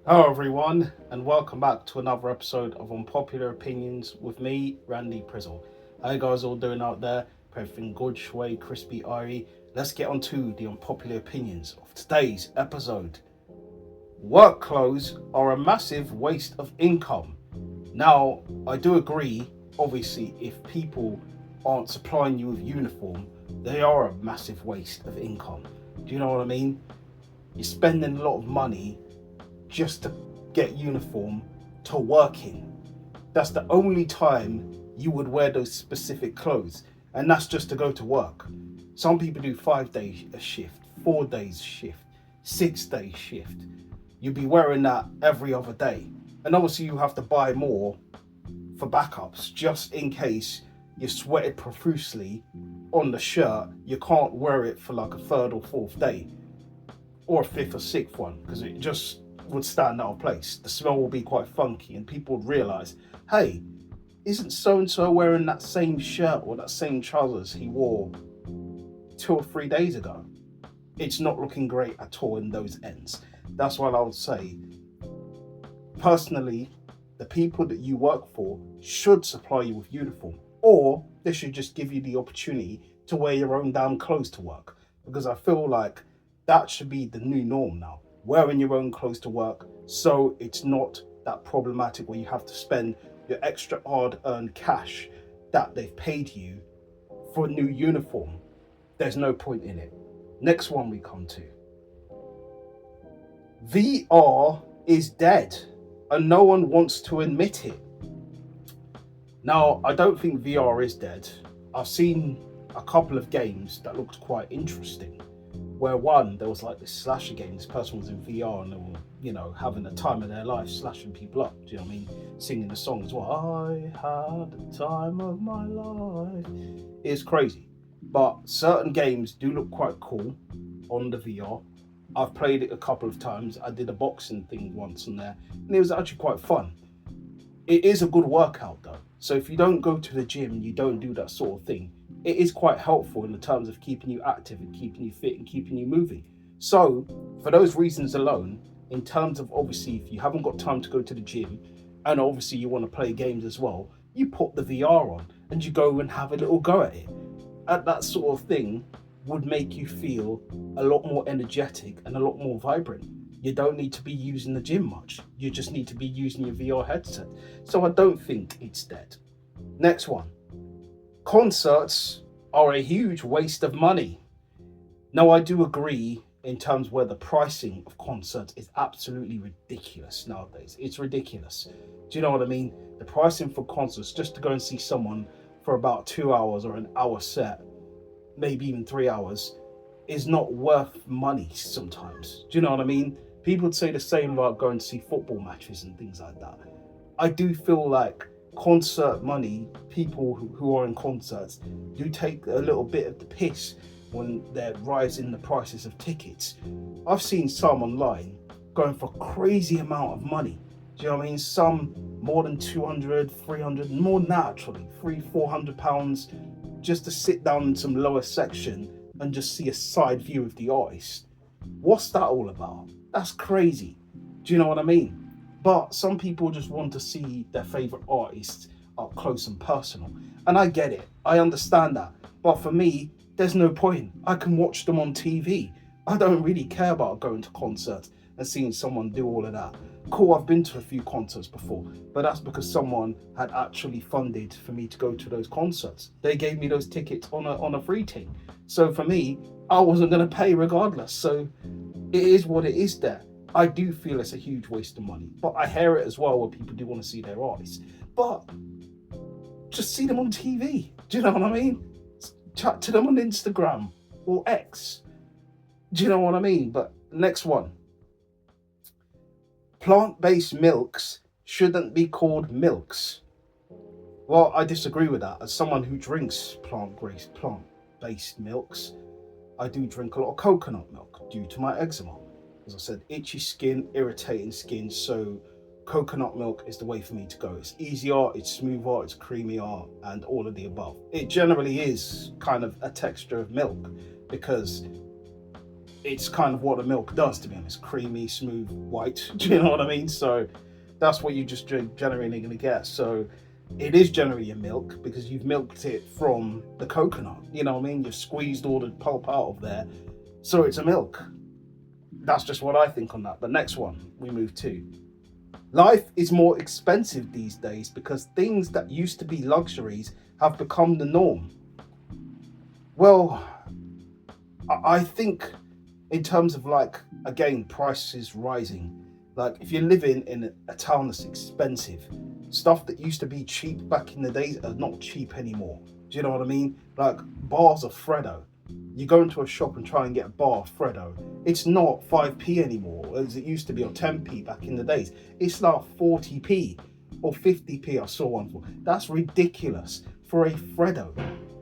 Hello everyone, and welcome back to another episode of Unpopular Opinions with me, Randy Prizzle. How you guys all doing out there? Everything good, shway, crispy, airy. Let's get on to the unpopular opinions of today's episode. Work clothes are a massive waste of income. Now, I do agree, obviously, if people aren't supplying you with uniform, they are a massive waste of income. Do you know what I mean? You're spending a lot of money just to get uniform to work in. That's the only time you would wear those specific clothes, and that's just to go to work. Some people do 5 days a shift, 4 days shift, 6 days shift. You'd be wearing that every other day, and obviously you have to buy more for backups just in case you sweated profusely on the shirt. You can't wear it for like a third or fourth day, or a fifth or sixth one, because it just would stand out of place. The smell will be quite funky, and people would realise, hey, isn't so-and-so wearing that same shirt or that same trousers he wore 2 or 3 days ago? It's not looking great at all in those ends. That's what I would say. Personally, the people that you work for should supply you with uniform, or they should just give you the opportunity to wear your own damn clothes to work, because I feel like that should be the new norm now. Wearing your own clothes to work, so it's not that problematic where you have to spend your extra hard-earned cash that they've paid you for a new uniform. There's no point in it. Next one we come to. VR is dead, and no one wants to admit it. Now, I don't think VR is dead. I've seen a couple of games that looked quite interesting, where there was like this slasher game. This person was in VR and they were, having the time of their life, slashing people up. Do you know what I mean? Singing the song as well. I had the time of my life. It's crazy. But certain games do look quite cool on the VR. I've played it a couple of times. I did a boxing thing once on there, and it was actually quite fun. It is a good workout though. So if you don't go to the gym and you don't do that sort of thing, it is quite helpful in the terms of keeping you active and keeping you fit and keeping you moving. So for those reasons alone, in terms of obviously if you haven't got time to go to the gym and obviously you want to play games as well, you put the VR on and you go and have a little go at it. And that sort of thing would make you feel a lot more energetic and a lot more vibrant. You don't need to be using the gym much. You just need to be using your VR headset. So I don't think it's dead. Next one. Concerts are a huge waste of money. Now, I do agree in terms where the pricing of concerts is absolutely ridiculous nowadays. It's ridiculous. Do you know what I mean? The pricing for concerts, just to go and see someone for about 2 hours or an hour set, maybe even 3 hours, is not worth money sometimes. Do you know what I mean? People would say the same about going to see football matches and things like that. I do feel like concert money, people who are in concerts do take a little bit of the piss when they're rising the prices of tickets. I've seen some online going for a crazy amount of money. Do you know what I mean? Some more than 200, 300, more naturally, £300-400 just to sit down in some lower section and just see a side view of the artist. What's that all about? That's crazy. Do you know what I mean? But some people just want to see their favourite artists up close and personal. And I get it. I understand that. But for me, there's no point. I can watch them on TV. I don't really care about going to concerts and seeing someone do all of that. Cool, I've been to a few concerts before, but that's because someone had actually funded for me to go to those concerts. They gave me those tickets on a free thing. So for me, I wasn't going to pay regardless. So it is what it is there. I do feel it's a huge waste of money, but I hear it as well where people do want to see their artists. But just see them on TV. Do you know what I mean? Chat to them on Instagram or X. Do you know what I mean? But next one. Plant-based milks shouldn't be called milks. Well, I disagree with that. As someone who drinks plant-based milks, I do drink a lot of coconut milk due to my eczema. As I said, itchy skin, irritating skin, so coconut milk is the way for me to go. It's easier, it's smoother, it's creamier, and all of the above. It generally is kind of a texture of milk because it's kind of what the milk does, to be honest. Creamy, smooth, white. Do you know what I mean? So that's what you just generally going to get. So it is generally a milk because you've milked it from the coconut. You know what I mean? You've squeezed all the pulp out of there. So it's a milk. That's just what I think on that. The next one we move to. Life is more expensive these days because things that used to be luxuries have become the norm. Well, I think in terms of like, again, prices rising. Like if you're living in a town that's expensive, stuff that used to be cheap back in the days are not cheap anymore. Do you know what I mean? Like bars of Freddo. You go into a shop and try and get a bar of Freddo. It's not 5p anymore as it used to be, or 10p back in the days. It's now 40p or 50p I saw one for. That's ridiculous for a Freddo.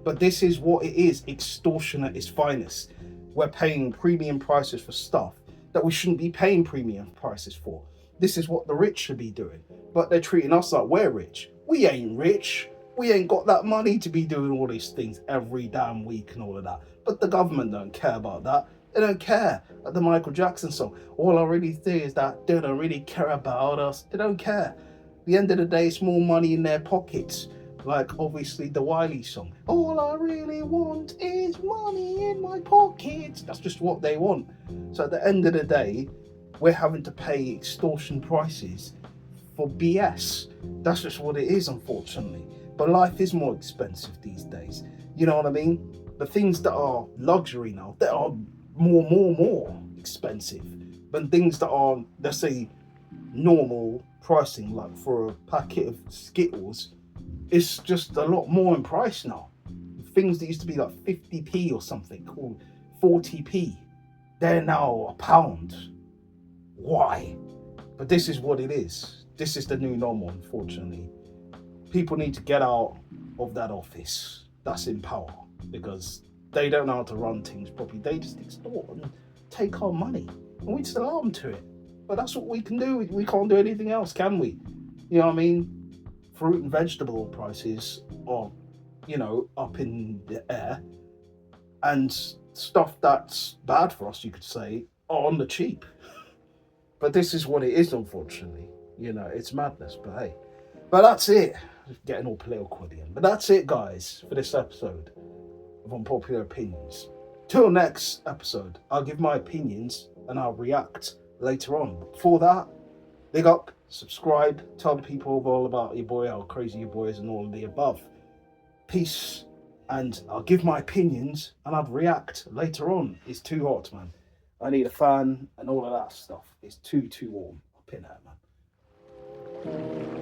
But this is what it is, extortion at its finest. We're paying premium prices for stuff that we shouldn't be paying premium prices for. This is what the rich should be doing. But they're treating us like we're rich. We ain't rich. We ain't got that money to be doing all these things every damn week and all of that. But the government don't care about that. They don't care. Like the Michael Jackson song. All I really see is that they don't really care about us. They don't care. At the end of the day, it's more money in their pockets. Like obviously the Wiley song. All I really want is money in my pockets. That's just what they want. So at the end of the day, we're having to pay extortion prices for BS. That's just what it is, unfortunately. But life is more expensive these days. You know what I mean? The things that are luxury now, they are more expensive than things that are, let's say, normal pricing. Like for a packet of Skittles, it's just a lot more in price now. Things that used to be like 50p or something, or 40p, they're now £1. Why? But this is what it is. This is the new normal, unfortunately. People need to get out of that office that's in power because they don't know how to run things properly. They just extort and take our money, and we just allow them to it. But that's what we can do. We can't do anything else, can we? You know what I mean? Fruit and vegetable prices are, up in the air, and stuff that's bad for us, you could say, are on the cheap. But this is what it is, unfortunately. It's madness, but hey. But that's it. Getting all political again. But that's it, guys, for this episode of Unpopular Opinions. Till next episode, I'll give my opinions and I'll react later on. Before that, big up, subscribe, tell the people all about your boy, how crazy your boy is, and all of the above. Peace, and I'll give my opinions and I'll react later on. It's too hot, man. I need a fan and all of that stuff. It's too warm up in there, man.